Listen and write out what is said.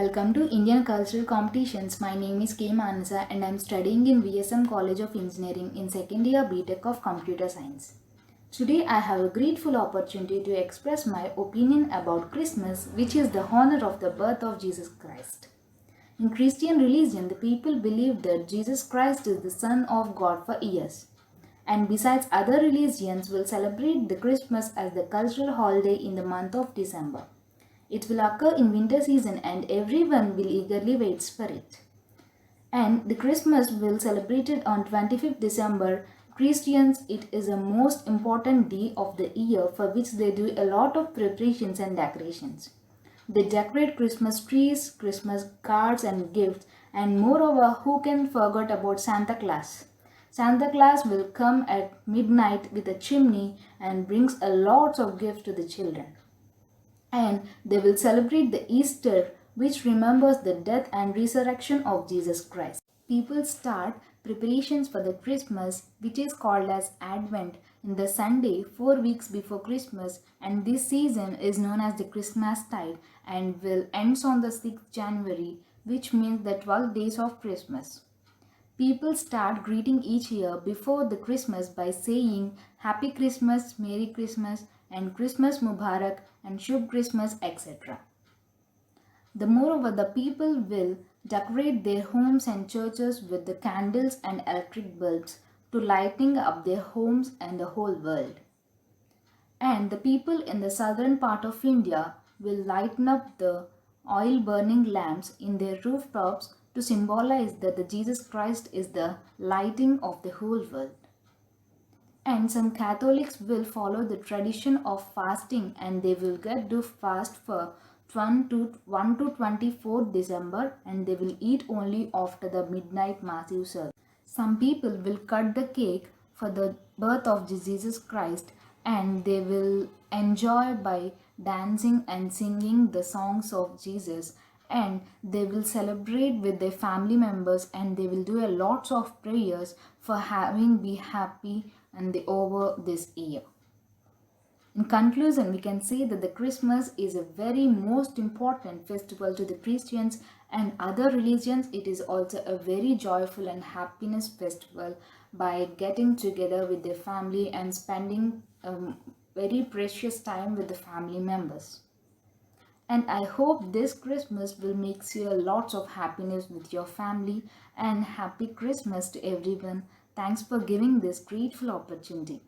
Welcome to Indian Cultural Competitions. My name is K. Manasa and I am studying in VSM College of Engineering in second year BTech of Computer Science. Today I have a grateful opportunity to express my opinion about Christmas, which is the honor of the birth of Jesus Christ. In Christian religion, the people believe that Jesus Christ is the Son of God for years. And besides, other religions will celebrate the Christmas as the cultural holiday in the month of December. It will occur in winter season and everyone will eagerly waits for it. And the Christmas will celebrated on 25th December. Christians, it is a most important day of the year for which they do a lot of preparations and decorations. They decorate Christmas trees, Christmas cards and gifts, and moreover, who can forget about Santa Claus? Santa Claus will come at midnight with a chimney and brings a lots of gifts to the children. And they will celebrate the Easter, which remembers the death and resurrection of Jesus Christ. People start preparations for the Christmas, which is called as Advent, in the Sunday 4 weeks before Christmas, and this season is known as the Christmas tide and will ends on the 6th January, which means the 12 days of Christmas. People start greeting each year before the Christmas by saying Happy Christmas, Merry Christmas, and Christmas Mubarak and Shubh Christmas, etc. The moreover, the people will decorate their homes and churches with the candles and electric bulbs to lighting up their homes and the whole world. And the people in the southern part of India will lighten up the oil burning lamps in their rooftops to symbolize that the Jesus Christ is the lighting of the whole world. And some Catholics will follow the tradition of fasting and they will get to fast for 1 to 24th December and they will eat only after the midnight massive service. Some people will cut the cake for the birth of Jesus Christ and they will enjoy by dancing and singing the songs of Jesus, and they will celebrate with their family members and they will do a lots of prayers for having be happy and over this year. In conclusion, we can say that the Christmas is a very most important festival to the Christians and other religions. It is also a very joyful and happiness festival by getting together with their family and spending very precious time with the family members. And I hope this Christmas will make you lots of happiness with your family, and happy Christmas to everyone. Thanks for giving this grateful opportunity.